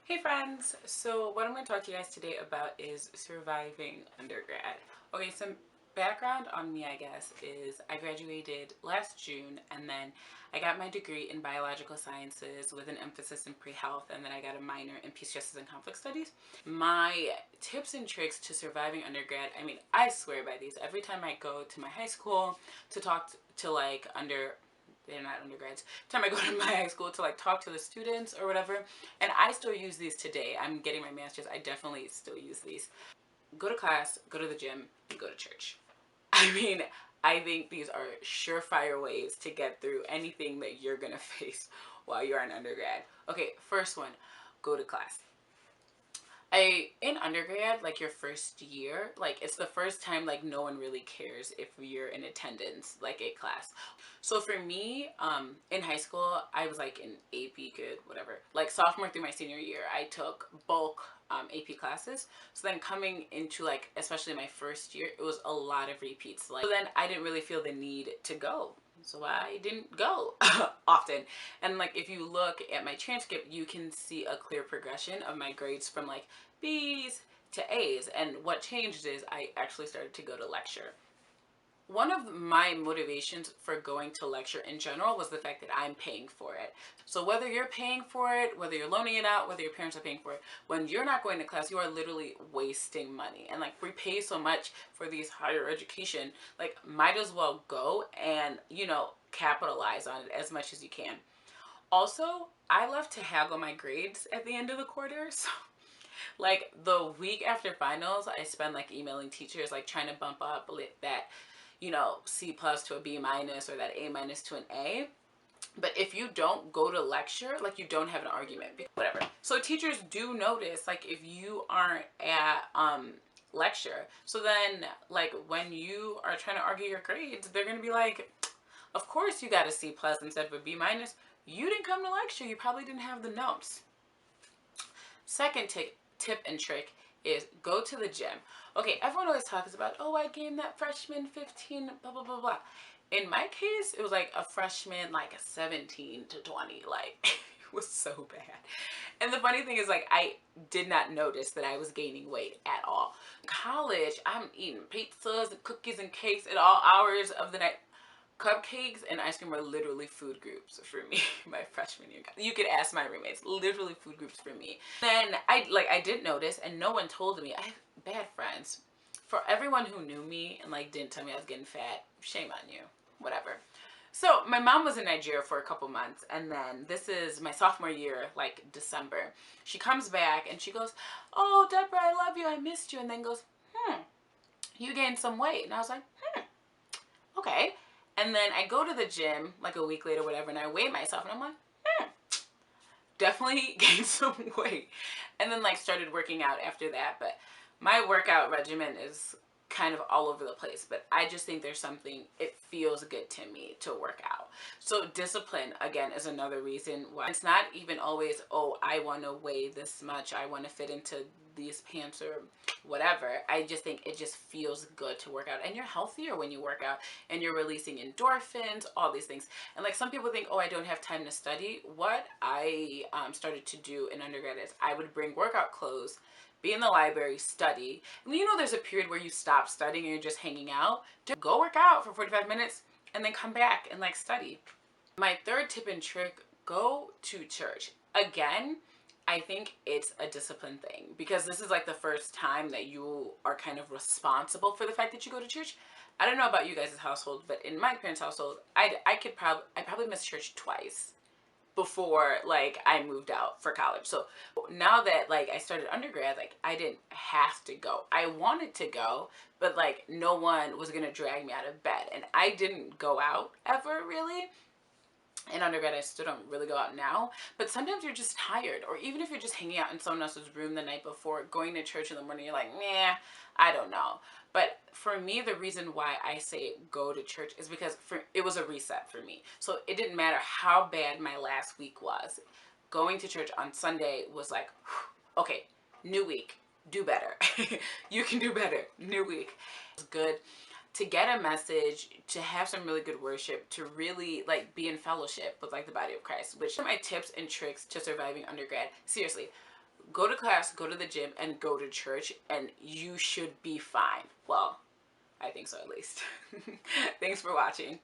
Hey friends! So what I'm going to talk to you guys today about is surviving undergrad. Okay, some background on me, I guess, is I graduated last June and then I got my degree in biological sciences with an emphasis in pre-health, and then I got a minor in peace, justice, and conflict studies. My tips and tricks to surviving undergrad, I mean, I swear by these. Every time I go to my high school to talk to like they're not undergrads. Time I go to my high school to like talk to the students or whatever, and I still use these today. I'm getting my master's. I definitely still use these. Go to class, go to the gym, go to church. I mean, I think these are surefire ways to get through anything that you're gonna face while you're an undergrad. Okay, first one, go to class. In undergrad, like your first year, like it's the first time like no one really cares if you're in attendance like a class. So for me, in high school, I was like in AP good, whatever. Like sophomore through my senior year, I took bulk AP classes. So then coming into like, especially my first year, it was a lot of repeats. Like, so then I didn't really feel the need to go. So I didn't go often. And like if you look at my transcript, you can see a clear progression of my grades from like B's to A's. And what changed is I actually started to go to lecture. One of my motivations for going to lecture in general was the fact that I'm paying for it. So whether you're paying for it, whether you're loaning it out, whether your parents are paying for it, when you're not going to class, you are literally wasting money. And like we pay so much for these higher education, like might as well go and, capitalize on it as much as you can. Also, I love to haggle my grades at the end of the quarter. So like the week after finals, I spend like emailing teachers, like trying to bump up that, C plus to a B minus or that A minus to an A. But if you don't go to lecture, like you don't have an argument, whatever. So teachers do notice, like if you aren't at lecture. So then like when you are trying to argue your grades, they're gonna be like, of course you got a C plus instead of a B minus. You didn't come to lecture. You probably didn't have the notes. Second tip and trick is go to the gym. Okay, everyone always talks about, oh, I gained that freshman 15, blah, blah, blah, blah. In my case, it was like a freshman, like a 17 to 20. Like, it was so bad. And the funny thing is, like, I did not notice that I was gaining weight at all. College, I'm eating pizzas and cookies and cakes at all hours of the night. Cupcakes and ice cream are literally food groups for me my freshman year. You could ask my roommates, literally food groups for me. Then I didn't notice and no one told me. I have bad friends. For everyone who knew me and like didn't tell me I was getting fat, shame on you. Whatever. So my mom was in Nigeria for a couple months, and then this is my sophomore year, like December. She comes back and she goes, oh, Deborah, I love you, I missed you. And then goes, you gained some weight. And I was like, okay. And then I go to the gym like a week later, whatever, and I weigh myself, and I'm like, definitely gained some weight. And then like started working out after that. But my workout regimen is kind of all over the place, but I just think there's something, it feels good to me to work out. So discipline, again, is another reason why. It's not even always, oh, I want to weigh this much, I want to fit into these pants or whatever. I just think it just feels good to work out, and you're healthier when you work out, and you're releasing endorphins, all these things. And like some people think, oh, I don't have time to study. What I started to do in undergrad is I would bring workout clothes, be in the library, study. And there's a period where you stop studying and you're just hanging out. Just go work out for 45 minutes and then come back and like study. My third tip and trick, go to church. Again, I think it's a discipline thing, because this is like the first time that you are kind of responsible for the fact that you go to church. I don't know about you guys' household, but in my parents' household, I probably missed church twice before like I moved out for college. So now that like I started undergrad, like I didn't have to go. I wanted to go, but like no one was gonna drag me out of bed, and I didn't go out ever really. In undergrad, I still don't really go out now, but sometimes you're just tired, or even if you're just hanging out in someone else's room the night before, going to church in the morning, you're like, nah, I don't know. But for me, the reason why I say go to church is because it was a reset for me. So it didn't matter how bad my last week was. Going to church on Sunday was like, okay, new week, do better. You can do better, new week. It's good to get a message, to have some really good worship, to really like be in fellowship with like the body of Christ, which are my tips and tricks to surviving undergrad. Seriously, go to class, go to the gym, and go to church, and you should be fine. Well, I think so at least. Thanks for watching.